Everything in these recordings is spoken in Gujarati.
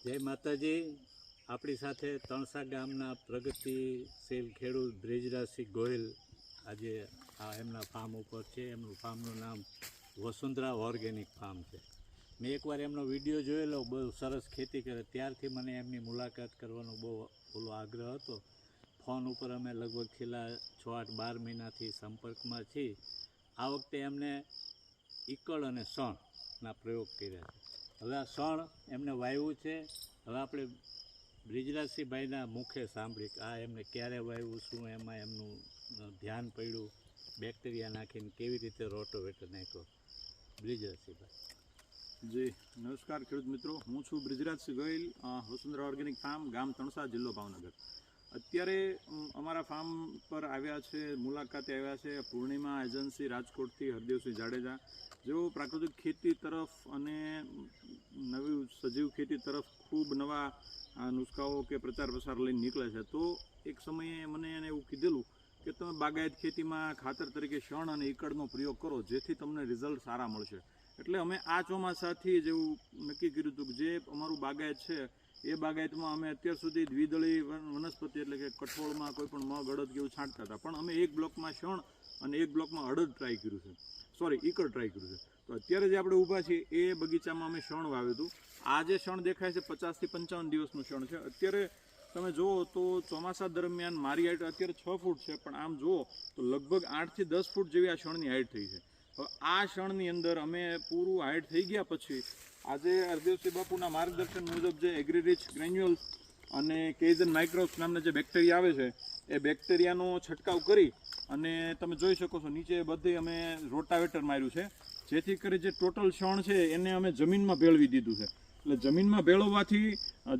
જય માતાજી। આપણી સાથે તણસા ગામના પ્રગતિશીલ ખેડૂત બ્રિજરાજસિંહ ગોહિલ આજે આ એમના ફાર્મ ઉપર છે। એમનું ફાર્મનું નામ વસુંધરા ઓર્ગેનિક ફાર્મ છે। મેં એકવાર એમનો વિડીયો જોયેલો, બહુ સરસ ખેતી કરે, ત્યારથી મને એમની મુલાકાત કરવાનો બહુ ઓલો આગ્રહ હતો। ફોન ઉપર અમે લગભગ છેલ્લા 6-8-12 મહિનાથી સંપર્કમાં છીએ। આ વખતે એમને ઈકળ અને શણના પ્રયોગ કર્યા છે। હવે આ શણ એમને વાવ્યું છે। હવે આપણે બ્રિજરાજસિંહભાઈના મુખે સાંભળી કે આ એમને ક્યારે વાવ્યું, શું એમાં એમનું ધ્યાન પડ્યું, બેક્ટેરિયા નાખીને કેવી રીતે રોટોવેટર નાખ્યો। બ્રિજરાજસિંહભાઈ જી નમસ્કાર ખેડૂત મિત્રો, હું છું બ્રિજરાજસિંહ ગોહિલ, વસુંધરા ઓર્ગેનિક ફાર્મ, ગામ તણસા, જિલ્લો ભાવનગર। અત્યારે અમારા ફાર્મ પર આવ્યા છે, મુલાકાતે આવ્યા છે પૂર્ણિમા એજન્સી રાજકોટથી હરદેવસિંહ જાડેજા, જેઓ પ્રાકૃતિક ખેતી તરફ અને નવી સજીવ ખેતી તરફ ખૂબ નવા નુસ્ખાઓ કે પ્રચાર પ્રસાર લઈને નીકળે છે। તો એક સમયે મને એને એવું કીધેલું કે તમે બાગાયત ખેતીમાં ખાતર તરીકે શણ અને ઈકળનો પ્રયોગ કરો, જેથી તમને રિઝલ્ટ સારા મળશે। એટલે અમે આ ચોમાસાથી જ એવું નક્કી કર્યું હતું કે જે અમારું બાગાયત છે એ બાગાયતમાં અમે અત્યાર સુધી દ્વિદળી વનસ્પતિ એટલે કે કઠોળમાં કોઈ પણ મગ, અડદ કે એવું છાંટતા હતા, પણ અમે એક બ્લોકમાં શણ અને એક બ્લોકમાં અડદ ટ્રાય કર્યું છે, ઈકળ ટ્રાય કર્યું છે। તો અત્યારે જે આપણે ઊભા છીએ એ બગીચામાં અમે શણ વાવ્યું હતું। આ જે શણ દેખાય છે 50 થી 55 દિવસનું શણ છે। અત્યારે તમે જુઓ તો ચોમાસા દરમિયાન મારી હાઈટ અત્યારે 6 ફૂટ છે, પણ આમ જુઓ તો લગભગ 8 થી 10 ફૂટ જેવી આ શણની હાઈટ થઈ છે। હવે આ શણની અંદર અમે પૂરું હાઈટ થઈ ગયા પછી આજે હરદેવસિંહ બાપુના માર્ગદર્શન મુજબ જે એગ્રીરીચ ગ્રેન્યુઅલ્સ અને કેઝન માઇક્રોબ્સ નામના જે બેક્ટેરિયા આવે છે એ બેક્ટેરિયાનો છંટકાવ કરી અને તમે જોઈ શકો છો નીચે બધે અમે રોટાવેટર માર્યું છે, જેથી કરી જે ટોટલ શણ છે એને અમે જમીનમાં ભેળવી દીધું છે। એટલે જમીનમાં ભેળવવાથી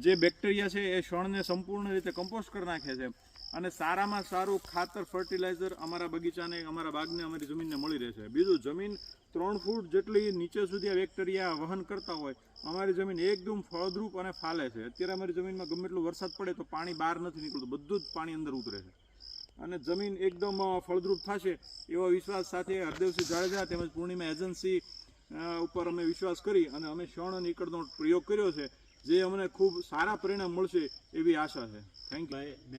જે બેક્ટેરિયા છે એ શણને સંપૂર્ણ રીતે કમ્પોસ્ટ કરી નાખે છે અને સારામાં સારું ખાતર, ફર્ટિલાઇઝર અમારા બગીચાને, અમારા બાગને, અમારી જમીનને મળી રહે છે। બીજું, જમીન 3 ફૂટ જેટલી નીચે સુધી આ બેક્ટેરિયા વહન કરતા હોય, અમારી જમીન એકદમ ફળદ્રુપ અને ફાલે છે। અત્યારે અમારી જમીનમાં ગમે એટલો વરસાદ પડે તો પાણી બહાર નથી નીકળતું, બધું જ પાણી અંદર ઉતરે છે અને જમીન એકદમ ફળદ્રુપ થશે એવા વિશ્વાસ સાથે હરદેવસિંહ જાડેજા તેમજ પૂર્ણિમા એજન્સી ઉપર અમે વિશ્વાસ કરી અને અમે શણ અને ઈકળનો પ્રયોગ કર્યો છે, જે અમને ખૂબ સારા પરિણામ મળશે એવી આશા છે। Thank you.